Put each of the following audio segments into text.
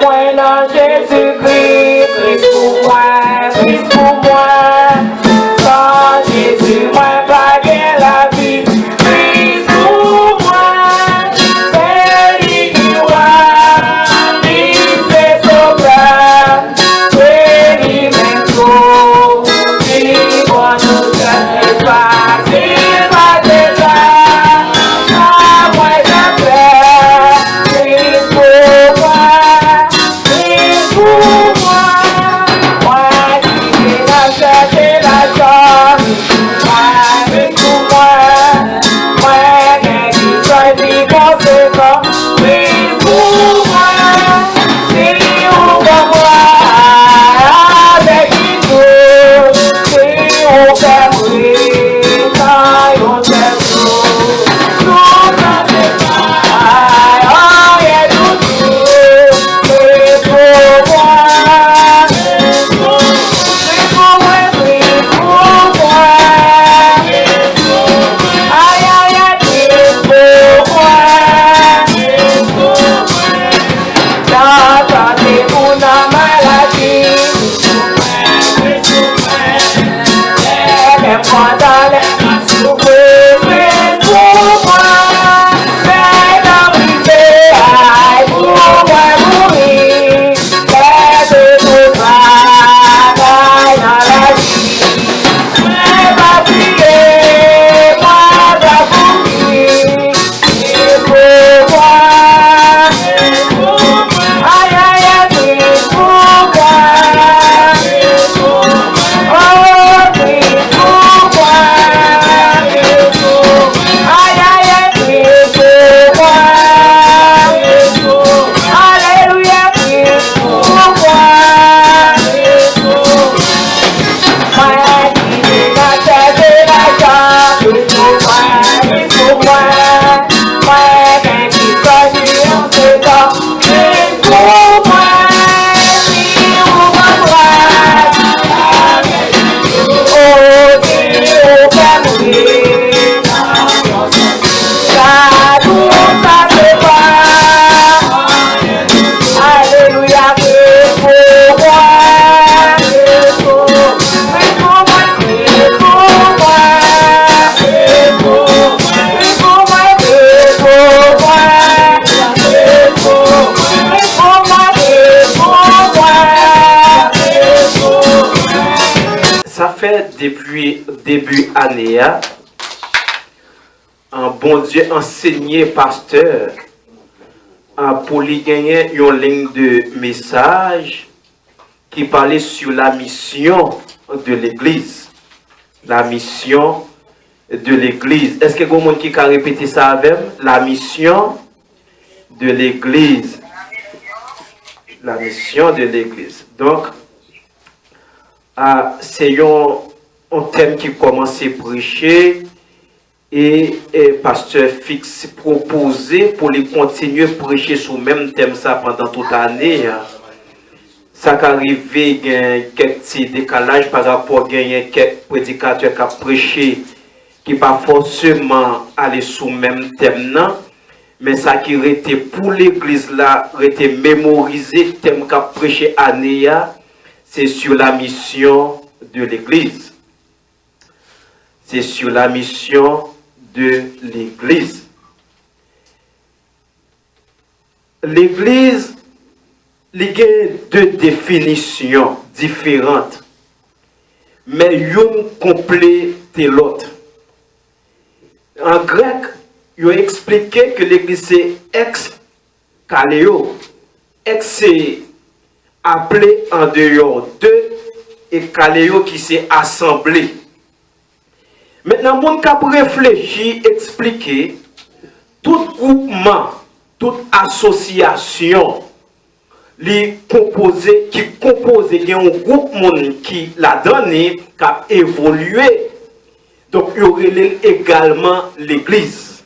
moi dans Jésus-Christ, Christ pour moi, Christ pour moi. Sans Jésus, moi pas gain la vie. Christ pour moi, c'est lui qui roi, lui fait sauveur, c'est lui même tout, lui pour nous faire pas, il va te faire, à moi j'appelle, Christ pour moi, Christ pour moi, moi qui vais la chercher la joie, moi Christ pour moi, moi qui choisis conséquent, Christ pour moi, si on va voir avec tout, si on fait briller, quand on fait tout ça c'est pas, oh yeah, tout, Christ pour moi, Christ pour moi, Christ pour moi, aïe aïe aïe, Christ pour moi, dans ta vie ou dans maladie, même pendant les souffrances, Christ pour moi, mais d'arriver à pour moi mourir, mais de tout travail dans la vie, mais va prier, moi va mourir, Christ pour moi, aïe aïe aïe, Christ pour moi, oh Christ pour moi, aïe aïe aïe, Christ pour moi, alléluia, Christ pour moi, moi qui vais la chercher la joie, Christ pour moi, moi qui choisis en ce temps, Christ pour moi, si on va voir, oh si on fait mourir, ça tout ça c'est pas, alléluia, Christ pour moi, Christ pour moi, Christ pour moi, Christ pour moi, Christ pour moi, Christ pour moi, Christ pour moi. Ça fait depuis début année, un bon Dieu enseigné pasteur pour lui gagner une ligne de message qui parlait sur la mission de l'église. La mission de l'église. Est-ce que vous avez qui a répété ça avec moi? La mission de l'église. La mission de l'église. Donc, c'est un thème qui commence à prêcher et pasteur Fix proposé pour les continuer à prêcher sur le même thème ça pendant toute l'année. Ça qu'arrive, il y a quelques petits décalages par rapport à quelques prédicateurs qui ont prêché qui ne pas forcément aller sur le même thème, non? Mais ça qui était pour l'église là, était mémorisé, le thème qu'a prêché année, c'est sur la mission de l'église. C'est sur la mission de l'église. L'église, il y a deux définitions différentes, mais une complète l'autre. En grec, il a expliqué que l'église c'est ex-kaléo. Ex c'est appelé en dehors de et kaléo qui s'est assemblé. Maintenant, mon cap réfléchir, expliquer, tout groupement, toute association qui compose un groupe qui l'a donné, qui a évolué. Donc, il y aurait également l'église.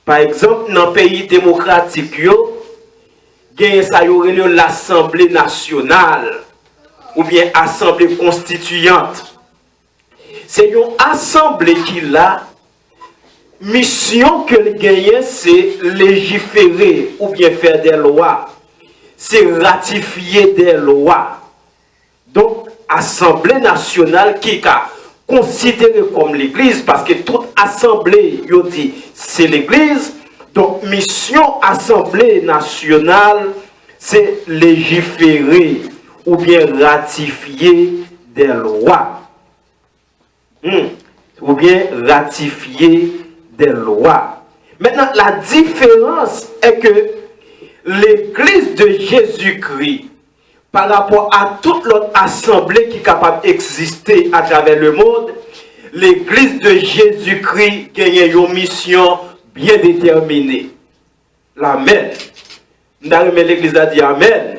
Par exemple, dans le pays démocratique, il y aurait l'Assemblée nationale ou bien Assemblée constituante. C'est une assemblée qui a mission que le gagnant c'est légiférer ou bien faire des lois. c'est ratifier des lois. Donc, Assemblée nationale qui a considéré comme l'Église, parce que toute assemblée, yo dit, c'est l'Église. Donc, mission Assemblée nationale, c'est légiférer ou bien ratifier des lois. Ou bien ratifier des lois. Maintenant, la différence est que l'Église de Jésus-Christ, par rapport à toute l'autre assemblée qui est capable d'exister à travers le monde, l'Église de Jésus-Christ gagne une mission bien déterminée. L'Amen. L'Église a dit Amen.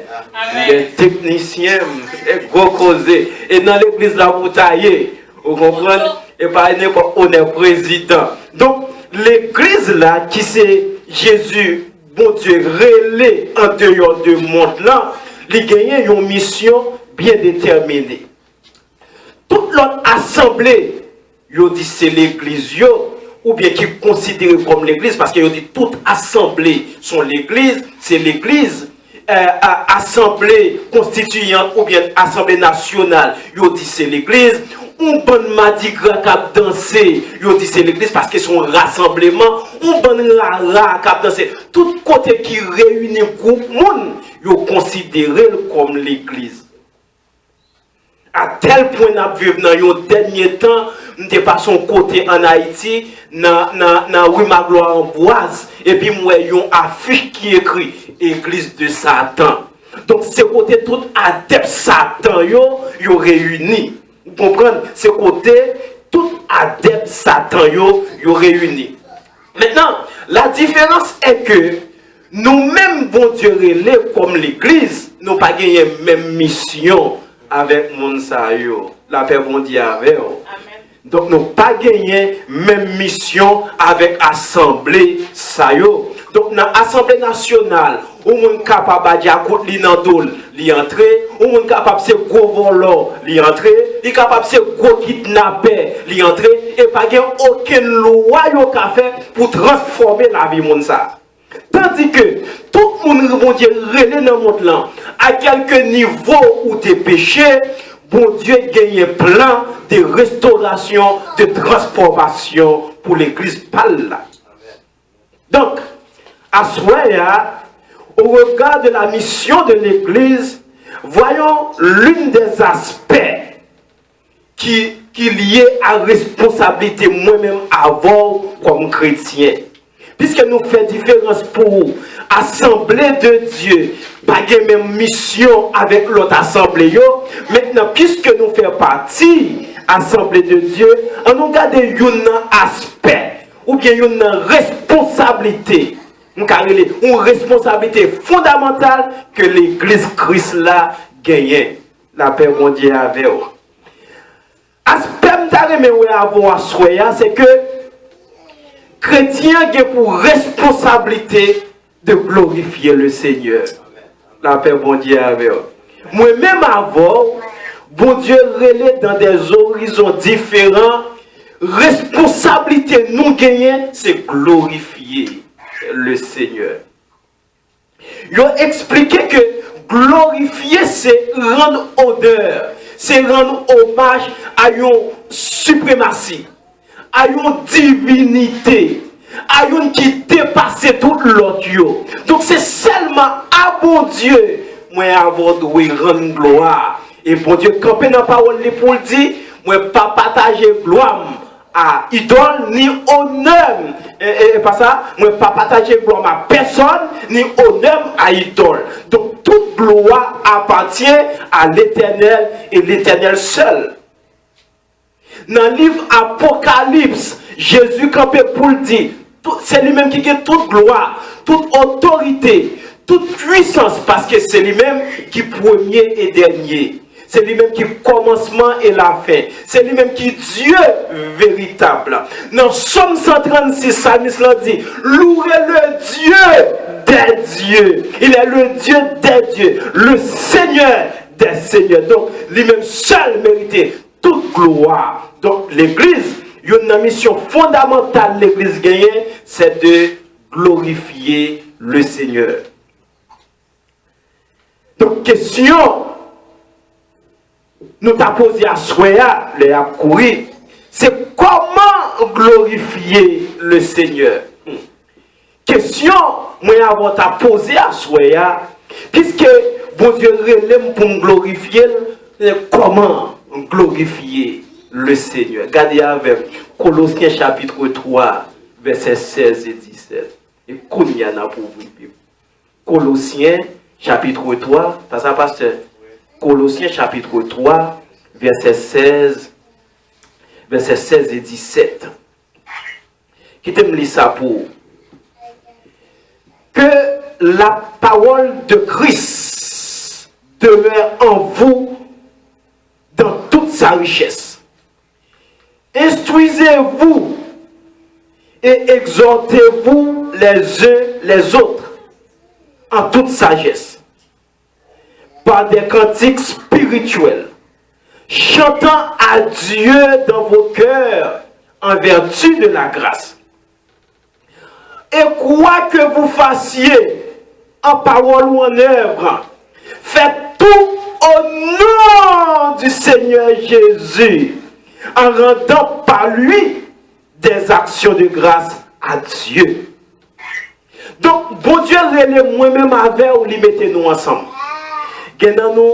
Les techniciens, les gros causés. Et dans l'Église, là, vous taillez. Vous comprenez? Et pas n'importe on est président. Donc, l'Église, là, qui c'est Jésus, bon Dieu, relais en dehors du monde, là, il gagne une mission bien déterminée. Toute l'autre assemblée, il dit c'est l'Église, ou bien qui est considérée comme l'Église, parce qu'il dit toute assemblée sont l'Église, c'est l'Église, assemblée constituante, ou bien assemblée nationale, il dit c'est l'Église. On bon Mardi Gras cap danser, yo dit c'est l'église parce que son rassemblement, on bon rara cap danser. Tout côté qui réunit groupe monde, yo considéré comme l'église. À tel point n'a vivre dans yon dernier temps, n'était pas son côté en Haïti, dans rue Magloire Amboise, et puis moi yon affiche qui écrit église de Satan. Donc c'est côté tout adepte Satan yo réuni. Vous comprenez? C'est côté tout adepte Satan yo réuni. Maintenant, la différence est que nous-mêmes, bon Dieu, relais comme l'église, nous pas gagné même mission avec mon sayo. La paix bon Dieu avec eux. Donc, nous pas gagné même mission avec assemblée sayo. Donc, dans l'Assemblée nationale, on est capable de dire li nan dol, li entrer, on est capable de gros volant, li entrer, li capable de gros kidnapper, li entrer, et pas aucune loi yo ka fait pour transformer la vie monde ça. Tandis que tout le monde bon Dieu relé dans le monde là, à quelque niveau où tu péché, bon Dieu gagne un plan de restauration, de transformation pour l'église pâle là. Donc, à Soya, au regard de la mission de l'Église, voyons l'une des aspects qui est lié à la responsabilité moi-même avant comme chrétien. Puisque nous faisons différence pour Assemblée de Dieu, pas de même mission avec l'autre Assemblée. Maintenant, puisque nous faisons partie Assemblée de Dieu, on nous garde un aspect ou bien une responsabilité. Une responsabilité fondamentale que l'Église Christ là gagne. La paix mondiale avec eux. Aspect c'est que chrétien a pour responsabilité de glorifier le Seigneur. La paix mondiale avec eux. Moi-même avant, bon Dieu relève dans des horizons différents. Responsabilité nous gagnons, c'est glorifier le Seigneur. Ils ont expliqué que glorifier, c'est rendre honneur, c'est rendre hommage à une suprématie, à une divinité, à une qui dépasse tout l'autre. Donc c'est seulement à bon Dieu, moi avant de rendre gloire. Et bon Dieu, quand on n'a pas pour le dire, moi pas partager gloire à idole ni honneur. Et pas ça, moi pas partager gloire à personne ni honneur à idole. Donc toute gloire appartient à l'Éternel et l'Éternel seul. Dans le livre Apocalypse, Jésus campé pour le dire, c'est lui-même qui a toute gloire, toute autorité, toute puissance, parce que c'est lui-même qui est premier et dernier. C'est lui-même qui est commencement et la fin. C'est lui-même qui est Dieu véritable. Dans Somme 136, Psalmiste l'a dit, louez le Dieu des dieux. Il est le Dieu des dieux, le Seigneur des seigneurs. Donc, lui-même seul mérite toute gloire. Donc, l'Église, une mission fondamentale de l'Église gagnée, c'est de glorifier le Seigneur. Donc, question, nous t'avons posé à Soya, les a couru, c'est comment glorifier le Seigneur. Question, moi, avant t'a posé à Soya, puisque bon Dieu relève pour me glorifier, comment glorifier le Seigneur. Regardez avec Colossiens chapitre 3, versets 16 et 17. Et qu'on y en a pour vous. Colossiens chapitre 3, pas ça, pasteur? Colossiens chapitre 3, versets 16 et 17. Qui t'aime lire ça pour? Que la parole de Christ demeure en vous dans toute sa richesse. Instruisez-vous et exhortez-vous les uns les autres en toute sagesse, par des cantiques spirituels, chantant à Dieu dans vos cœurs en vertu de la grâce. Et quoi que vous fassiez en parole ou en œuvre, faites tout au nom du Seigneur Jésus, en rendant par lui des actions de grâce à Dieu. Donc, bon Dieu, moi-même avec ou lui mettez nous ensemble. Nous,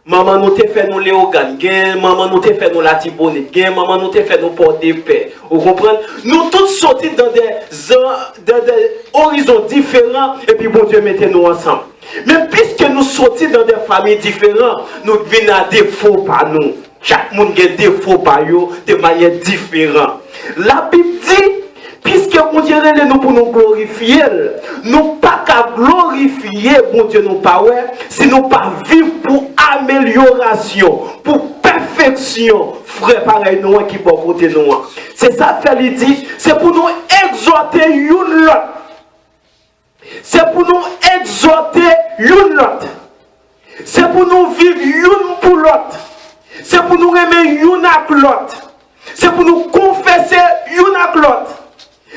maman nous te fait nous léogan, maman nous te fait nous la tibonite, maman nous te fait nous porter paix. Vous comprenez? Nous tous sortis dans des horizons différents et puis bon Dieu mettez nous ensemble. Mais puisque nous sortis dans des familles différentes, nous venons à défaut par nous. Chaque monde a des défauts par eux de manière différente. La Bible dit, puisque bon Dieu est nous pour nous glorifier, nous pas qu'à glorifier bon Dieu nous pas ouais, si nous pas vivre pour amélioration, pour perfection, frère pareil nous qui pour côté nous. C'est ça qu'il dit, c'est pour nous exhorter une l'autre. C'est pour nous exhorter une l'autre. C'est pour nous vivre une pour l'autre. C'est pour nous aimer une avec l'autre. C'est pour nous confesser une avec l'autre.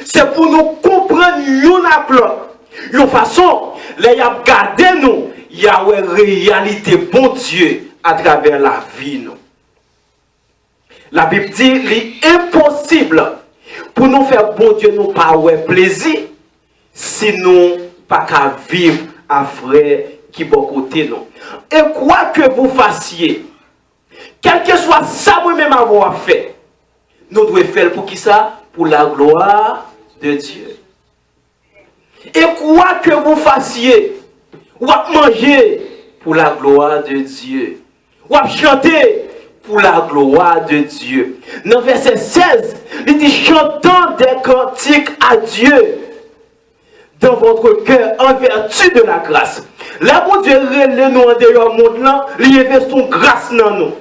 C'est pour nous comprendre une avec l'autre. De façon, là, il y a gardé nous, il y a une réalité bon Dieu à travers la vie. Nous. La Bible dit qu'il est impossible pour nous faire bon Dieu nous pas plaisir si nous pas qu'à vivre à frère qui bon côté nous. Et quoi que vous fassiez, quel que soit ça moi-même avoir fait, nous devons faire pour qui ça? Pour la gloire de Dieu. Et quoi que vous fassiez, ou à manger pour la gloire de Dieu, ou à chanter pour la gloire de Dieu. Dans verset 16, il dit chantant des cantiques à Dieu dans votre cœur en vertu de la grâce. Là, mon Dieu, nous en dehors monde là, il y a son grâce dans nous.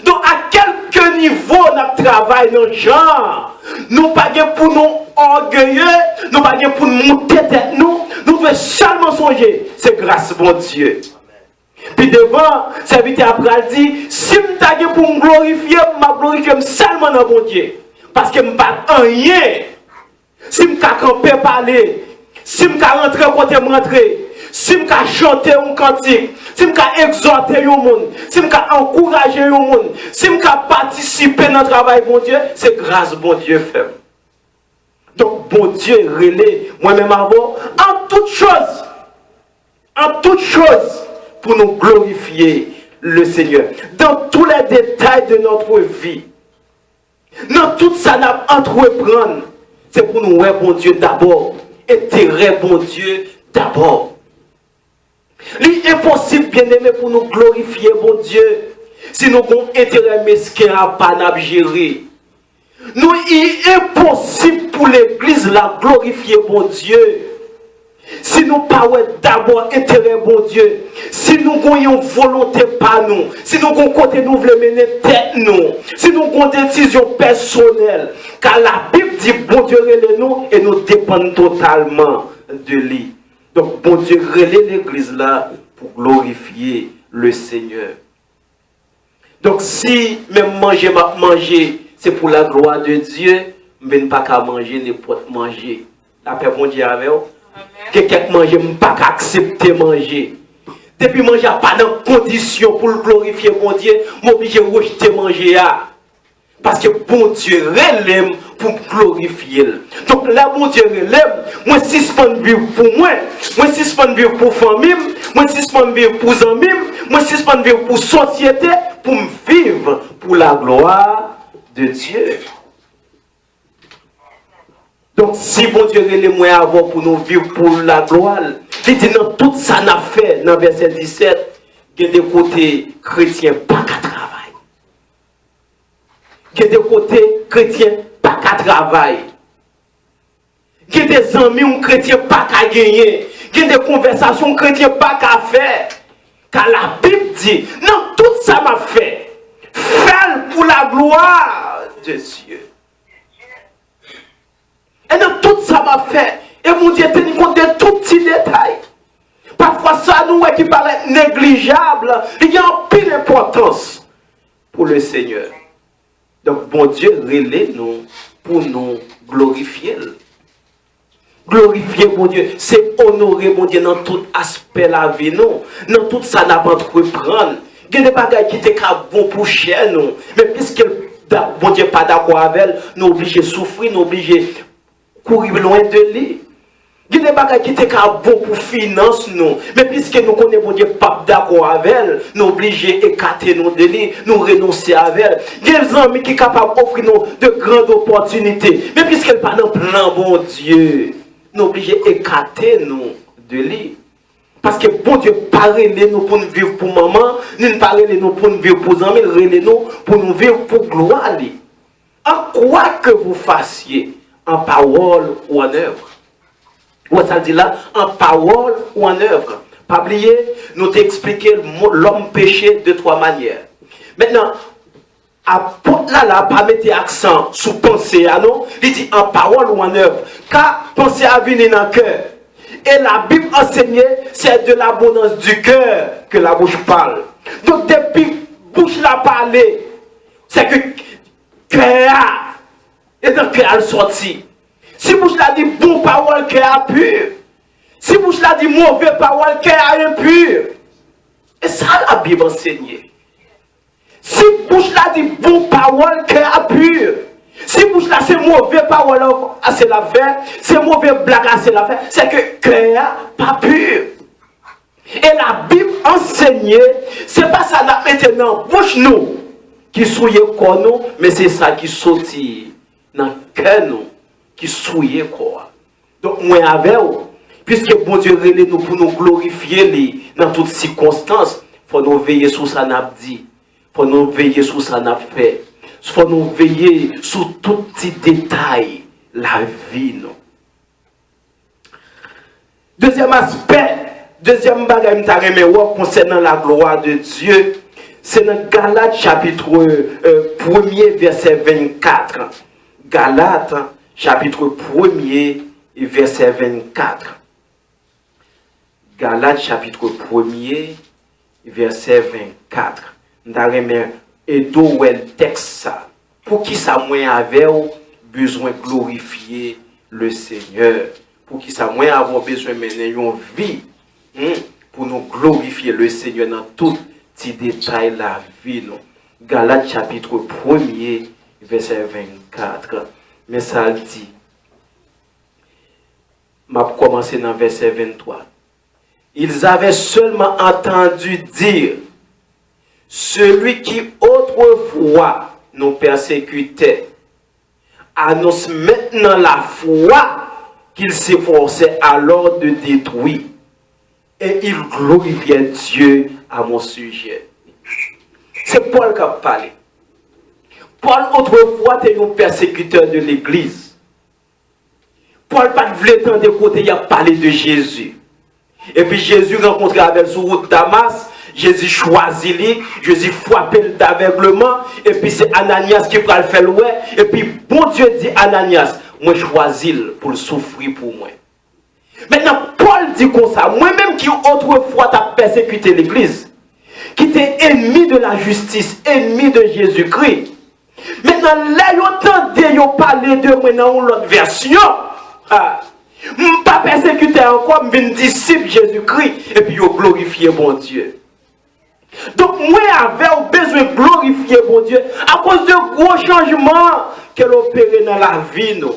Donc, à quelque niveau notre travail dans le genre, nous pas pour nous orgueilleux, nous pas pour nous monter tête nous devons seulement songer, c'est grâce bon Dieu. Puis devant, serviteur après dit, si je suis pour me glorifier, je glorifier seulement dans bon Dieu. Parce que je ne pas rien. Si je suis campé parler, si je suis rentré côté rentrer, si je suis chanter un cantique, si je suis exhorter un monde, si je suis encourager un monde, si je suis participer dans le travail bon Dieu, c'est grâce bon Dieu fait. Donc bon Dieu relais moi-même avant en toutes choses pour nous glorifier le Seigneur dans tous les détails de notre vie. Dans tout ça nous entreprendre, c'est pour nous ouais bon Dieu d'abord, intérêt bon Dieu d'abord. Il est impossible, bien aimé, pour nous glorifier, bon Dieu, si nous avons intérêt mesquin à pas gérer. Nous, il est impossible pour l'Église la glorifier, bon Dieu, si nous n'avons d'abord intérêt, bon Dieu, si nous avons une volonté par nous, si nous avons côté nous voulons mener tête nous, si nous avons des décisions personnelles, car la Bible dit, bon Dieu, relève nous et nous dépendons totalement de lui. Donc, bon Dieu, relève l'Église là pour glorifier le Seigneur. Donc, si même manger, c'est pour la gloire de Dieu, mais ne pas qu'à manger, n'importe manger. La paix, bon Dieu, avec vous. Quelqu'un mange, ne pas qu'à accepter manger. Depuis manger pas dans condition pour le glorifier mon Dieu, m'obligé de rejeter manger. Parce que bon Dieu relève pour glorifier. Donc là, mon Dieu relève, moi suspends vivre pour moi, moi suspends vivre pour famille, moi suspends vivre pour amis, moi suspends vivre pour société, pour me vivre pour la gloire de Dieu. Donc si bon Dieu relève moi avant pour nous vivre pour la gloire, il dit dans tout ça n'a fait, dans verset 17, il y a des côtés chrétiens pas qu'à travailler. Il y a des côtés chrétiens pas qu'à travailler. Il y a des amis chrétiens pas qu'à gagner. Il y a des conversations chrétiens pas qu'à faire. Car la Bible dit, non, tout ça m'a fait. Fais pour la gloire de Dieu. Et non, tout ça m'a fait. Et mon Dieu, tenez compte de tout petits détails. Parfois, ça nous qui paraît négligeable, il y a une pile d'importance pour le Seigneur. Donc, bon Dieu, relève nous pour nous glorifier. Glorifier, mon Dieu, c'est honorer, mon Dieu, dans tout aspect de la vie, non. Dans tout ça, n'a pas entreprendre. Il y a des bagages qui étaient bon pour cher, non. Mais puisque bon Dieu n'est pas d'accord avec elle, nous obligés de souffrir, nous obligés de courir loin de lui. Il y a des bagages qui étaient bon pour finance, non. Mais puisque nous connaissons, bon Dieu, pas d'accord avec elle, nous obligés d'écarter nos délits, nous renoncer à elle. Il y a des amis qui sont capables d'offrir nous de grandes opportunités. Mais puisqu'elle pas dans plan, bon Dieu, nous obligés d'écarter nous de lui. Parce que bon Dieu, pas relé nous pour nous vivre pour maman, ni pas relé nous pour nous vivre pour amis, relé nous pour nous vivre pour gloire. En quoi que vous fassiez, en parole ou en œuvre. Ou ça dit là, en parole ou en œuvre. Pas oublier, nous t'expliquer l'homme péché de trois manières. Maintenant, là, pas mettre accent sur penser à nous, il dit en parole ou en œuvre. Car penser à venir dans le cœur. Et la Bible enseignée, c'est de l'abondance du cœur que la bouche parle. Donc depuis bouche la parler, c'est que cœur et dans le cœur elle sortit. Si bouche la dit bon parole, cœur pur. Si bouche la dit mauvais parole, cœur impur. Et ça la Bible enseignée. Si bouche la dit bon parole, cœur pur. Si bouche là c'est mauvais parole, c'est la faire. C'est mauvais blague, c'est la faire. C'est que cœur pas pur. Et la Bible enseignée, c'est pas ça n'a maintenant bouche nous qui souille corps nous, mais c'est ça qui sortit dans cœur nous qui souille quoi. Donc moi avec vous, puisque bon Dieu relève nous pour nous glorifier dans toutes circonstances, faut nous veiller sur ça n'a dit, faut nous veiller sur ça n'a fait. Il faut nous veiller sur tout petit détail, la vie. Non? Deuxième aspect, deuxième bagage concernant la gloire de Dieu, c'est dans Galates chapitre 1er, verset 24. Galates chapitre 1er, verset 24. Galates chapitre 1er, verset 24. Et d'où est le texte ça? Pour qui ça moins avait besoin de glorifier le Seigneur? Pour qui ça moins avoir besoin de mener une vie pour nous glorifier le Seigneur dans tout petit détail de la vie. Non? Galates chapitre 1er, verset 24. Mais ça dit, je vais commencer dans verset 23. Ils avaient seulement entendu dire, celui qui autrefois nous persécutait annonce maintenant la foi qu'il s'efforçait alors de détruire. Et il glorifiait Dieu à mon sujet. C'est Paul qui a parlé. Paul autrefois était un persécuteur de l'église. Paul pas voulait tant de côté, il a parlé de Jésus. Et puis Jésus rencontré avec sur route Damas. Jésus choisit lui, Jésus frappe d'aveuglement, et puis c'est Ananias qui va le faire louer, et puis bon Dieu dit Ananias, moi choisis pour le souffrir pour moi. Maintenant, Paul dit comme ça, moi-même qui autrefois t'a persécuté l'église, qui était ennemi de la justice, ennemi de Jésus-Christ. Maintenant, là, il y a parlé de moi dans l'autre version. Pas persécuté encore, je suis disciple Jésus-Christ. Et puis, je glorifie mon Dieu. Donc, moi, j'avais besoin de glorifier mon Dieu à cause de gros changements qu'elle opère dans la vie. Nous.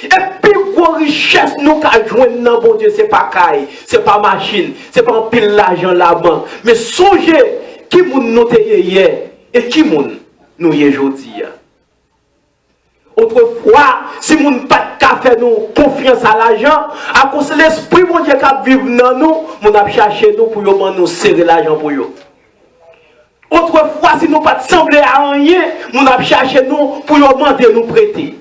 Et puis, gros richesse nous qu'à joindre dans mon Dieu, ce n'est pas caille, ce n'est pas machine, ce n'est pas un pile l'argent là-bas. Mais songez qui nous hier et qui nous y aujourd'hui. Autrefois, si nous n'avons pas de faire nous confiance à l'argent, à cause de l'esprit mon Dieu qui vit dans nous, nous avons cherché nous pour nous serrer l'argent pour nous. Autrefois, si nous n'avons pas de sembler à rien, nous avons cherché nous pour demander nous prêter.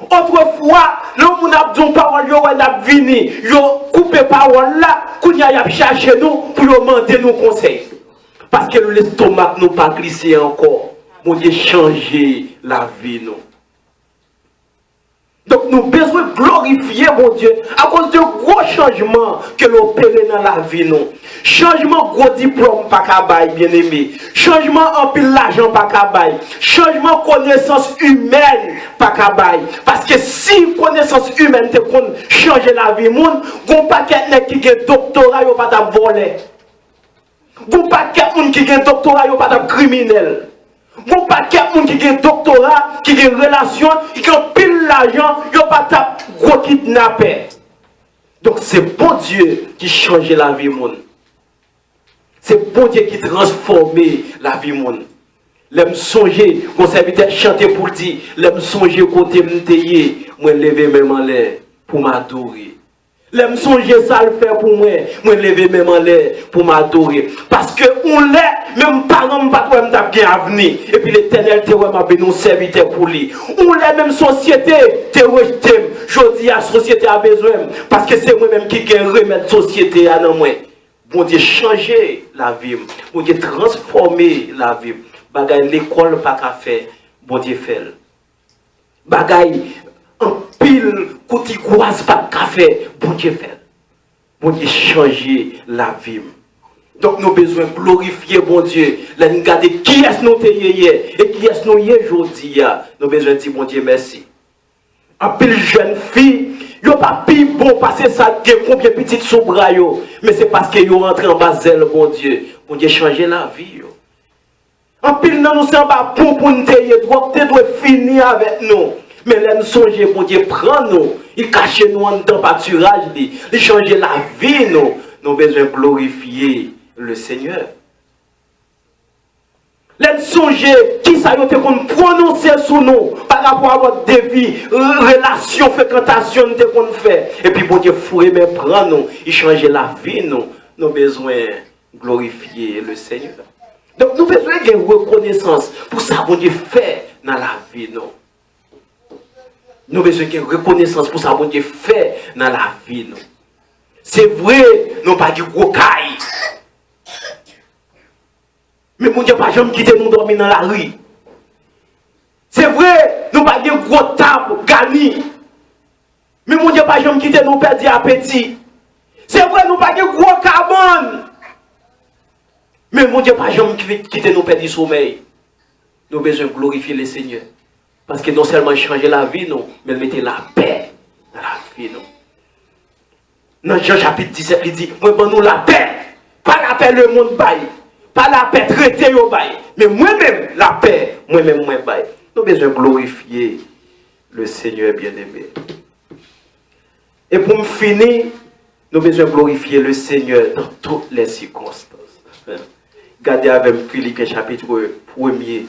Autrefois, nous avons dit parole, nous avons venu, nous avons coupé parole là, nous avons cherché nous pour demander nos conseils. Parce que l'estomac nous pas glissé encore. Mon Dieu changer la vie nous. Donc nous avons besoin de glorifier mon Dieu à cause de gros changements que nous opérons dans la vie. Nous. Changement gros diplôme pas cabaye, bien aimé. Changement en pile l'argent pas cabaye. Changement connaissance humaine pas cabaye. Parce que si connaissance humaine te changer la vie, moun, gon paquet qui a doctorat yo pas t'a volé. Gon paquet moun qui a doctorat yo pas t'a criminel. Bon paquet de gens qui ont un doctorat, qui ont une relation, qui ont pile l'argent, ils n'ont pas de gros kidnappé. Donc c'est bon Dieu qui change la vie monde. C'est bon Dieu qui transforme la vie monde. L'aime songer, qu'on serviteur chanter pour dire, l'aime songer côté m'teye, moi lever même en l'air pour m'adorer. L'aime songer ça le faire pour moi, moi lever même en l'air pour m'adorer. Parce que on l'est, même parents pas toi m't'a bien avenir. Et puis l'Éternel te m'a béni serviteur pour lui. On l'est même société te rejeté. Je dis la société a besoin parce que c'est moi même qui gagne remettre société à non moi. Bon Dieu changer la vie, bon Dieu transformer la vie. Bagay l'école pas qu'à faire, bon Dieu fait. Bagay en pile côté croise pas qu'à faire, bon Dieu fait. Bon Dieu changer la vie. Donc nous avons besoin de glorifier bon Dieu. Là nous regarder qui est-ce nous hier et qui est-ce nous hier aujourd'hui. Nous avons besoin de dire bon Dieu merci. En pile jeune fille, yo pas plus bon parce que ça a combien petites sous bras yo, mais c'est parce que yo rentré en bas zèle bon Dieu. Bon Dieu changer la vie yo. En pile nous sommes pas bon pour nous doit finir avec nous. Mais là nous songer bon Dieu prend nous, il cache nous en dans pâturage, il changer la vie nous. Nous avons besoin de glorifier le Seigneur. Let's songer qui ça y est qu'on prononcer sur nous par rapport à votre défi, relation, fréquentation qu'on fait. Et puis bon Dieu fouet mais prend nous, il change la vie nous. Nous avons besoin de glorifier le Seigneur. Donc nous avons besoin de reconnaissance pour ça bon Dieu fait dans la vie nous. Nous avons besoin de reconnaissance pour ça bon Dieu fait dans la vie nous. C'est vrai, nous n'avons pas de gros cailles. Mais mon Dieu pas jamais quitter nous dormir dans la rue. C'est vrai, nous pas de gros tables garnis. Mais mon Dieu pas jamais quitter nous perdre appétit. C'est vrai, nous pas de gros cabanes. Mais mon Dieu pas jamais quitter nous perdre sommeil. Nous avons besoin de glorifier le Seigneur. Parce que non seulement changer la vie, non, mais mettre la paix dans la vie. Non. Dans Jean chapitre 17, il dit, moi, nous la paix. Pas la paix, le monde baille. Pas la paix traitée au bail. Mais moi-même, la paix, moi-même, moi bail. Nous avons besoin de glorifier le Seigneur bien-aimé. Et pour me finir, nous avons besoin de glorifier le Seigneur dans toutes les circonstances. Regardez avec Philippiens chapitre 1er,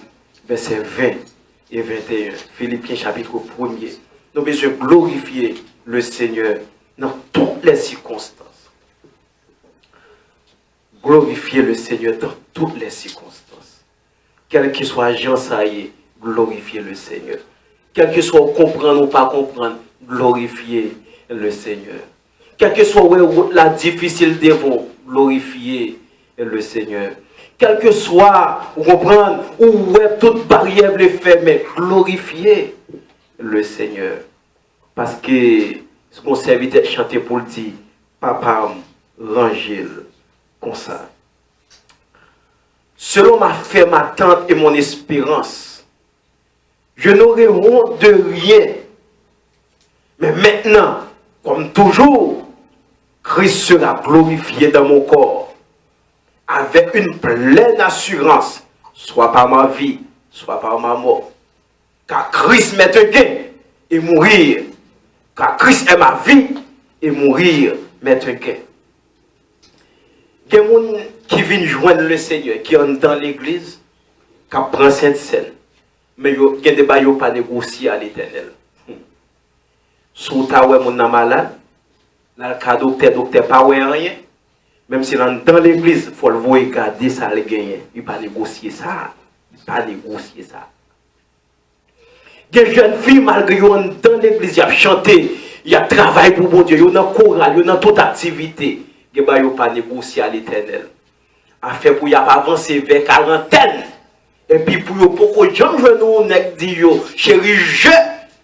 verset 20 et 21. Philippiens chapitre 1er. Nous avons besoin de glorifier le Seigneur dans toutes les circonstances. Glorifier le Seigneur dans toutes les circonstances. Quel que soit Jean Saïe, glorifier le Seigneur. Quel que soit comprendre ou pas comprendre, glorifier le Seigneur. Quel que soit la difficile devant, glorifier le Seigneur. Quel que soit, vous comprenez, où toute barrière les fait, mais glorifier le Seigneur. Parce que ce qu'on serviteur chanter pour le dire, papa, rangez-le. Comme ça. Selon ma ferme attente et mon espérance, je n'aurai honte de rien, Mais maintenant, comme toujours, Christ sera glorifié dans mon corps, avec une pleine assurance, soit par ma vie, soit par ma mort. Car Christ m'est un gain et mourir. Car Christ est ma vie et mourir m'est un gain. Il y a des gens qui viennent joindre le Seigneur, qui entrent dans l'église, qui prennent cette scène. Mais il y a des gens qui pas négocier à l'Éternel. Si vous avez un malade, le docteur pas rien. Même si dans l'église, il faut le voir garder ça, le gagner. Il ne pas négocier ça. Il ne pas négocier ça. Des jeunes filles, malgré eux, dans l'église, ils ont chanté, ils ont travaillé pour bon Dieu, ils ont dans chorale, ils ont dans toute activité. Ils ne pas négocier à l'Éternel. Afin pour y avancer vers quarantaine. Et puis pour eux, beaucoup de gens, nous disent, chérie, je,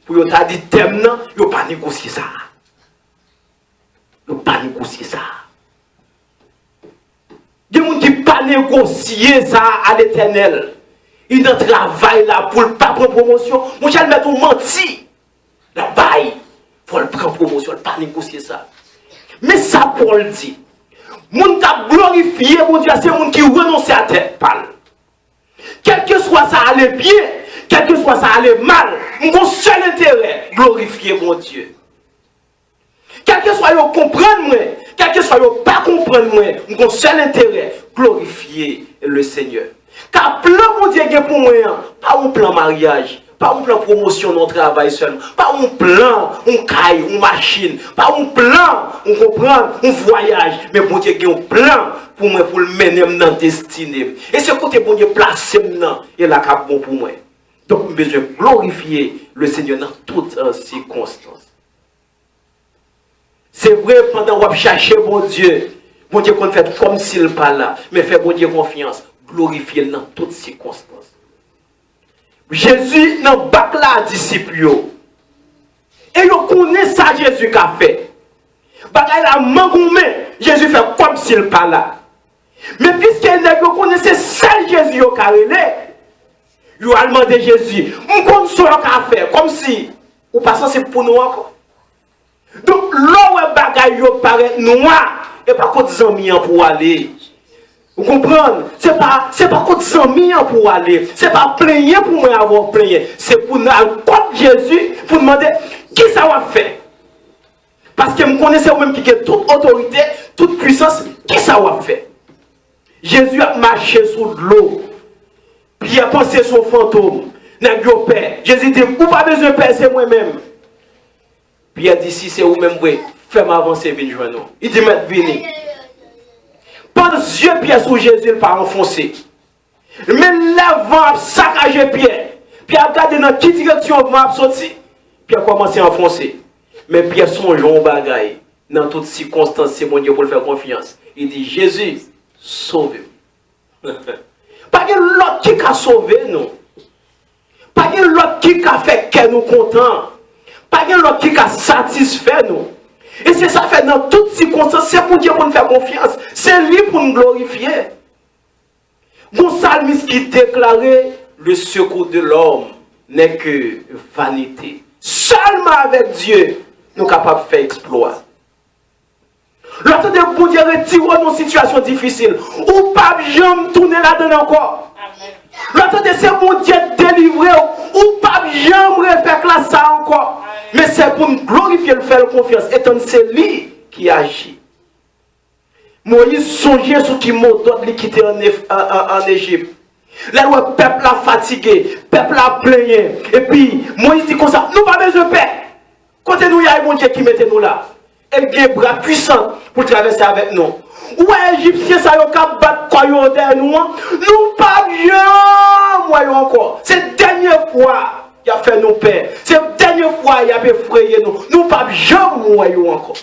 pour eux, t'as dit thème, ils ne pas négocier ça. Ils ne pas négocier ça. Il y a des gens qui ne pas négocier ça à l'Éternel. Ils ne travaillent là pour ne pas prendre promotion. Moi, je vais mettre un menti. Là-bas, il faut le prendre promotion, il ne pas négocier ça. Mais ça, Paul dit, les gens qui ont glorifié, mon Dieu, c'est les gens qui renoncent à tête pâle. Quel que soit ça allait bien, quel que soit ça allait mal, mon seul intérêt, glorifier mon Dieu. Quel que soit yo comprendre moi, quel que soit yo pas comprendre moi, mon seul intérêt, glorifier le Seigneur. Car plan mon Dieu pour moi, pas un plan mariage, pas un plan promotion dans le travail seulement, pas un plan, un caille, une machine, pas un plan, on comprend, un voyage, mais mon Dieu a un plan pour moi, pour le mener dans la destinée. Et ce côté bon Dieu placé maintenant, il a un bon pour moi. Donc, je besoin glorifier le Seigneur dans toutes circonstances. C'est vrai, pendant qu'on cherche mon Dieu qu'on fait comme s'il n'est pas là, mais fait bon Dieu confiance, glorifier dans toutes circonstances. Jésus n'a pas la disciple. Et il connaît ça, Jésus qu'a fait. Bagay la mangoumé, Jésus fait comme s'il n'est pas là. Mais puisqu'il connaissait seul Jésus au carrelé, il a demandé Jésus, on compte sur le café, comme si, ou pas ça c'est pour nous encore. Donc, là où bagay yo paraît noir, et pas contre 100 000 pour aller. Vous comprenez? C'est pas contre 100 000 pour aller. C'est pas plaigner pour moi avoir plaigné. C'est pour nous contre Jésus, pour demander qui ça va faire. Parce que je connaissais même qui a toute autorité, toute puissance, qui ça va faire. Jésus a marché sous l'eau. Puis il a pensé son fantôme. Père. Jésus dit, vous pas besoin de père, c'est moi-même. Puis il a dit, si c'est vous-même, fais-moi avancer, viens joindre nous. Il dit, maître, venez. Pendant yeux Pierre sur Jésus, il pas enfoncé. Mais le vent a saccagé Pierre. Puis il a regardé dans quelle direction le vent a sorti. Puis il a commencé à enfoncer. Mais Pierre songe au bagaille. Dans toutes circonstances, c'est mon Dieu pour le faire confiance. Il dit, Jésus, sauve-moi. Pas que l'autre qui a sauvé nous. Pas que l'autre qui a fait que nous contents. Pas que l'autre qui a satisfait nous. Et c'est ça fait dans toutes circonstances, c'est pour Dieu pour nous faire confiance. C'est lui pour nous glorifier. Mon psalmiste qui déclarait, le secours de l'homme n'est que vanité. Seulement avec Dieu, nous sommes capables de faire exploit. L'autre de bon Dieu retire dans une situation difficile. Ou pas jamais tourner là-dedans encore. L'autre de c'est bon Dieu délivrer. Ou pas jamais faire ça encore. Mais c'est pour nous glorifier, le faire confiance. Étant c'est lui qui agit. Moïse songeait sur qui mot d'autre quitter en Égypte. Là où le peuple a fatigué, le peuple a plaigné. Et puis Moïse dit comme ça, nous pas besoin de paix. Côté nous, il y a un bon Dieu qui mettait nous là. Et il a un bras puissant pour traverser avec nous. Ouais, Égyptiens, ça y a qu'à battre quoi derrière nous. Nous pas bien, moi encore. C'est la dernière fois. Il a fait nos pères. C'est la dernière fois qu'il a effrayé nous. Nous ne pouvons jamais mourir encore.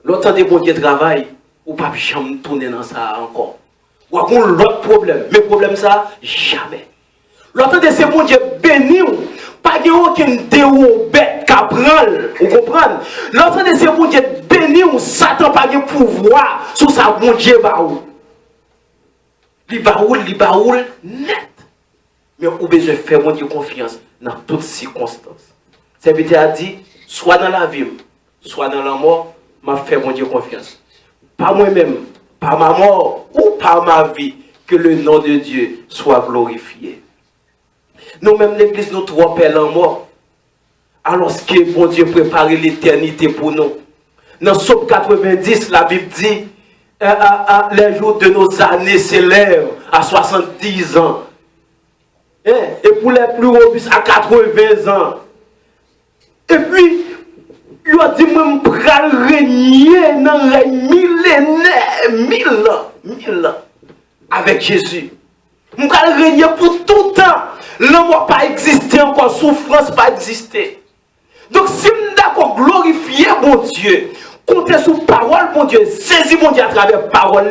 L'autre des bon Dieu travail, ou pas jamais tourner dans ça encore. Ou avoir l'autre problème. Mais problème ça, jamais. L'autre de ces bon Dieu béni, pas de aucun déo bête capral. Vous comprenez? L'autre de ces bon Dieu béni, Satan pas de pouvoir sur sa bon Dieu baoul. Li baoul net. Mais vous besoin de faire mon Dieu confiance dans toutes circonstances. Serviteur a dit, soit dans la vie, soit dans la mort, m'a fait mon Dieu confiance. Pas moi-même, par ma mort ou par ma vie, que le nom de Dieu soit glorifié. Nous-mêmes, l'Église, nous trompons en mort. Alors que bon Dieu prépare l'éternité pour nous. Dans Psaume 90, la Bible dit, les jours de nos années s'élèvent à 70 ans. Et pour les plus robustes, à 80 ans. Et puis, il a dit, moi, je vais régner dans les millénaires, 1000 ans, avec Jésus. Je vais régner pour tout le temps. La mort pas existé encore, souffrance pas existé. Donc, si je d'accord glorifier mon Dieu, compter sur parole, mon Dieu, saisir mon Dieu à travers parole,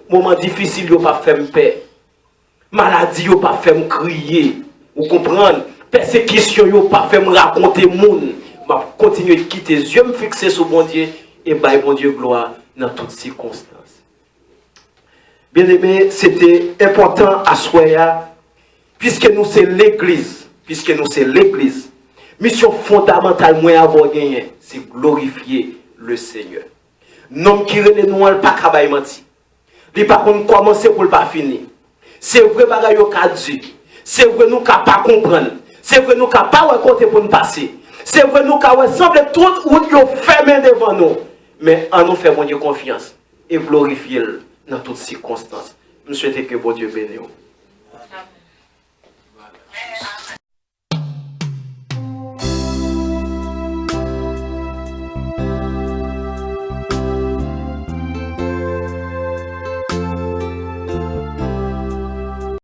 moment difficile, il pas fait me paix. Maladie, il pas fait me crier. Vous comprenez? Persécution, il pas fait me raconter monde. Je vais continuer de quitter les yeux, me fixer sur mon Dieu et bailler mon Dieu gloire dans toutes circonstances. Bien aimé, c'était important à Soya, puisque nous c'est l'église, mission fondamentale, moi avoir gagné, c'est glorifier le Seigneur. Nom qui relève nous, pas travail menti. Il pas qu'on commencer pour le pas finir. C'est vrai bagaille au cas Dieu. C'est vrai nous qu'à pas comprendre. C'est vrai nous qu'à pas raconter pour nous passer. C'est vrai nous qu'à ressembler tout ou nous fermer devant nous. Mais en nous faire mon Dieu confiance et glorifier dans toutes circonstances. Je souhaite que bon Dieu bénisse.